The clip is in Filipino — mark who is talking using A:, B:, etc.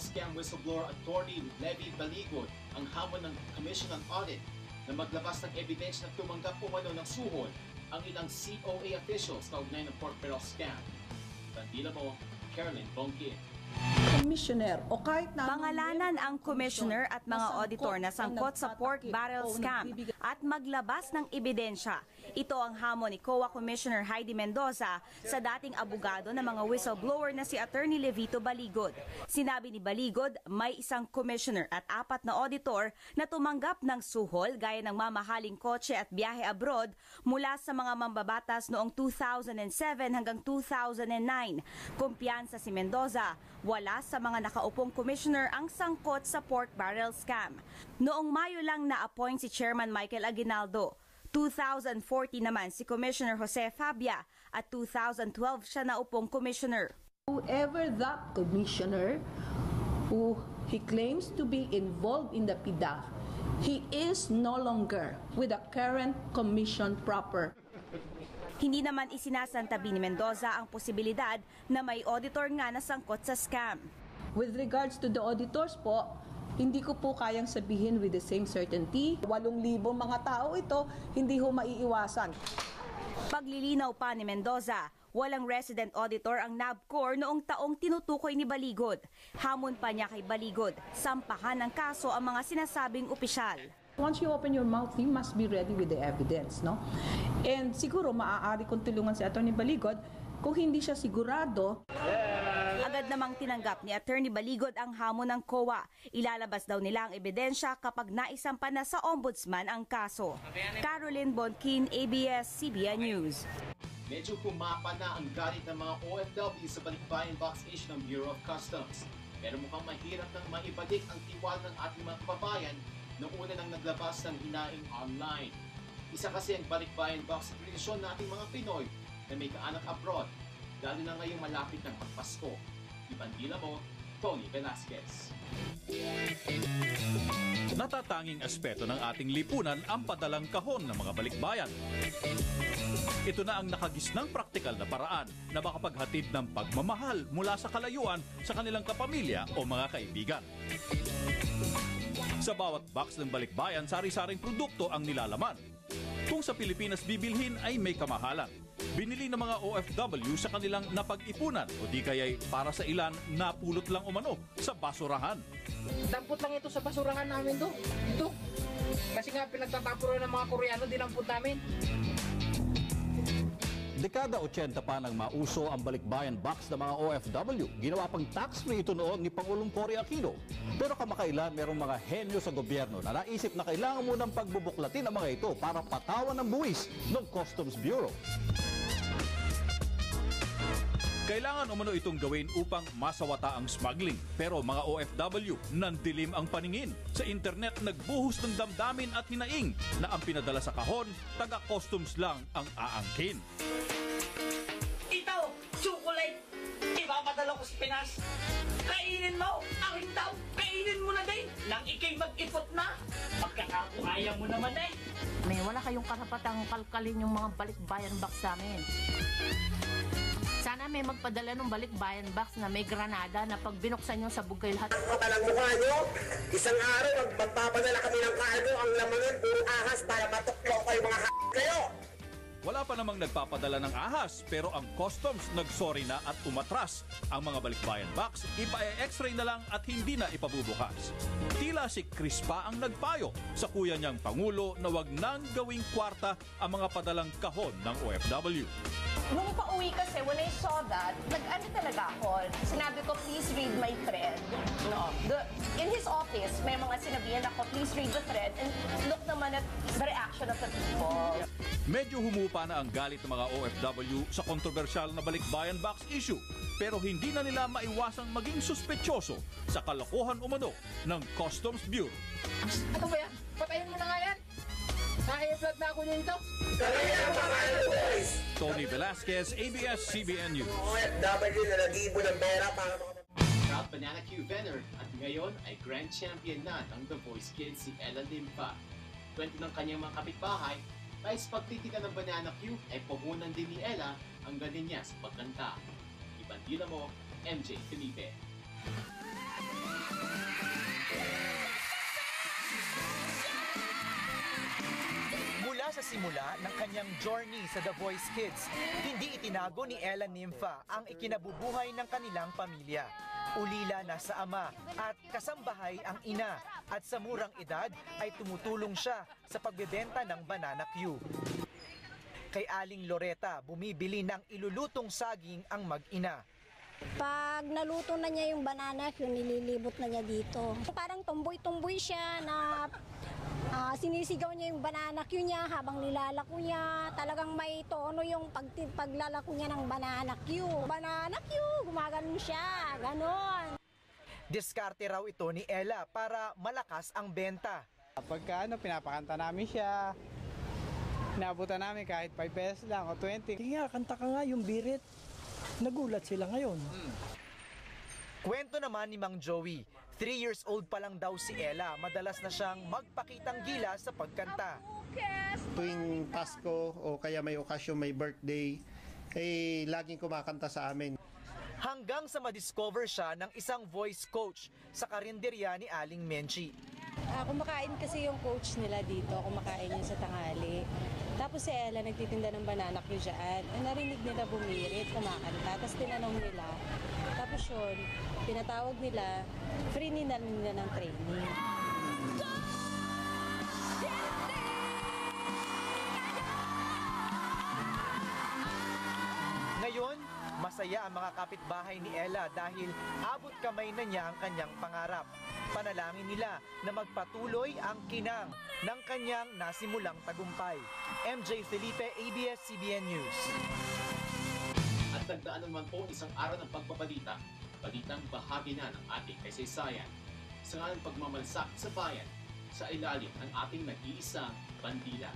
A: scam whistleblower attorney Levi Baligod ang hamon ng Commission on Audit na maglabas ng ebidensya na tumanggap umano ng suhol ang ilang COA officials kaugnay ng pork barrel scam. Bandila mo, Caroline Bongkin.
B: Commissioner o kahit na
C: pangalanan ang commissioner at mga auditor na sangkot sa pork barrel scam at maglabas ng ebidensya. Ito ang hamon ni COA Commissioner Heidi Mendoza sa dating abogado ng mga whistleblower na si Attorney Levito Baligod. Sinabi ni Baligod, may isang commissioner at 4 na auditor na tumanggap ng suhol gaya ng mamahaling kotse at biyahe abroad mula sa mga mambabatas noong 2007 hanggang 2009. Kumpiyansa si Mendoza, wala sa mga nakaupong commissioner ang sangkot sa pork barrel scam. Noong Mayo lang na-appoint si Chairman Michael Aguinaldo. 2014 naman si Commissioner Jose Fabia at 2012 siya naupong commissioner.
B: Whoever that commissioner who he claims to be involved in the PDAF, he is no longer with the current commission proper.
C: Hindi naman isinasantabi ni Mendoza ang posibilidad na may auditor nga na sangkot sa scam.
B: With regards to the auditors po, hindi ko po kayang sabihin with the same certainty. 8,000 mga tao ito, hindi ho maiiwasan.
C: Paglilinaw pa ni Mendoza, walang resident auditor ang NABCOR noong taong tinutukoy ni Baligod. Hamon pa niya kay Baligod, sampahan ng kaso ang mga sinasabing opisyal.
B: Once you open your mouth, you must be ready with the evidence, no? And siguro maaari kong tulungan si Atty. Baligod kung hindi siya sigurado.
C: Agad namang tinanggap ni Attorney Baligod ang hamon ng COA. Ilalabas daw nila ang ebidensya kapag naisampa na sa ombudsman ang kaso. Caroline Bonkin, ABS-CBN News.
A: Medyo pumapa na ang galit ng mga OFW sa balikbayan box issue ng Bureau of Customs. Pero mukhang mahirap nang maibalik ang tiwala ng ating mga kababayan noong una nang naglabas ng hinaing online. Isa kasi ang balikbayan box sa tradisyon ng ating mga Pinoy na may kaanak abroad, lalo na ngayong malapit ng magpasko. Ibandila mo, Tony Velasquez.
D: Natatanging aspeto ng ating lipunan ang padalang kahon ng mga balikbayan. Ito na ang nakagisnang praktikal na paraan na makapaghatid ng pagmamahal mula sa kalayuan sa kanilang kapamilya o mga kaibigan. Sa bawat box ng balikbayan, sari-saring produkto ang nilalaman. Kung sa Pilipinas bibilhin ay may kamahalan. Binili ng mga OFW sa kanilang napag-ipunan o di kaya'y para sa ilan napulot lang umano sa basurahan.
E: Dampot lang ito sa basurahan namin do. Ito. Kasi nga pinagtatapuro ng mga Koreano, dinampot namin.
F: Dekada 80 pa nang mauso ang balikbayan box ng mga OFW. Ginawa pang tax-free ito noon ni Pangulong Cory Aquino. Pero kamakailan merong mga henyo sa gobyerno na naisip na kailangan munang pagbubuklatin ang mga ito para patawan ng buwis ng Customs Bureau.
D: Kailangan umano itong gawin upang masawata ang smuggling. Pero mga OFW, nandilim ang paningin. Sa internet, nagbuhos ng damdamin at hinaing na ang pinadala sa kahon, taga-customs lang ang aangkin.
G: Ito, chocolate! Ipapadala ko sa Pinas. Kainin mo! Akin daw! Kainin mo na din! Nang ikay mag-ipot na! Pagkakakaya mo naman eh!
H: Wala kayong karapatang kalkalin yung mga balikbayan box namin. Sana may magpadala ng balikbayan box na may granada na pag binuksan nyo sa bugay lahat.
I: Ang matalang mukha nyo, isang araw magpapadala kami ng cargo, ang laman puro ahas para matuklo kayo mga kayo.
D: Wala pa namang nagpapadala ng ahas pero ang customs nagsorry na at umatras. Ang mga balikbayan box, ipa-x-ray na lang at hindi na ipabubukas. Tila si Chris pa ang nagpayo sa kuya niyang Pangulo na wag nang gawing kwarta ang mga padalang kahon ng OFW.
J: Nung pauwi kasi, when I saw that, nag-ano talaga ako. Sinabi ko, please read my thread. No. In his office, may mga sinabihan ako, please read the thread and look naman at the reaction of the people.
D: Medyo humupa na ang galit ng mga OFW sa kontrobersyal na balikbayan box issue. Pero hindi na nila maiwasang maging suspetsyoso sa kalokohan umano ng Customs Bureau.
E: Ano ba yan? Patayin mo na nga yan! Naka-i-flat na ako nito.
D: Tony Velasquez, ABS-CBN News.
I: OFW na nag-ibo ng pera para
A: Proud Banana Q winner at ngayon ay Grand Champion na ng The Voice Kids si Ella Limpa. Kwento ng kanyang mga kapitbahay, nais pagtitika ng Banana Q ay puhunan din ni Ella ang galing niya sa pagkanta. Ibandila mo, MJ Felipe.
K: Mula sa simula ng kanyang journey sa The Voice Kids, hindi itinago ni Ella Nympha ang ikinabubuhay ng kanilang pamilya. Ulila na sa ama at kasambahay ang ina at sa murang edad ay tumutulong siya sa pagbebenta ng banana Q. Kay Aling Loretta, bumibili ng ilulutong saging ang mag-ina.
L: Pag naluto na niya yung banana Q, nililibot na niya dito. Parang tumboy-tumboy siya na sinisigaw niya yung banana Q niya habang nilalako niya. Talagang may tono yung paglalako niya ng banana Q. Banana Q, gumaganon siya, ganon.
K: Diskarte raw ito ni Ella para malakas ang benta.
M: Pagka pinapakanta namin siya, inabutan namin kahit 5 pesos lang o 20.
N: Kaya kanta ka nga yung birit. Nagulat sila ngayon.
K: Kwento naman ni Mang Joey, 3 years old pa lang daw si Ella, madalas na siyang magpakitang gilas sa pagkanta.
O: Tuwing Pasko o kaya may okasyon, may birthday, laging kumakanta sa amin.
K: Hanggang sa madiscover siya ng isang voice coach sa karinderya ni Aling Menchi.
P: Kumakain kasi yung coach nila dito, kumakain yun sa tanghali. Tapos si Ella nagtitinda ng banana Q dyan. Narinig nila bumirit, kumakanta. Tapos tinanong nila. Tapos yun, pinatawag nila, free nila ng training.
K: Ngayon, masaya ang mga kapitbahay ni Ella dahil abot kamay na niya ang kanyang pangarap. Panalangin nila na magpatuloy ang kinang ng kanyang nasimulang tagumpay. MJ Felipe, ABS-CBN News.
A: At nagdaan naman po isang araw ng pagpabalita, balitang bahagi na ng ating kasaysayan. Sa ngalang pagmamalsak sa bayan, sa ilalim ng ating nag-iisang bandila.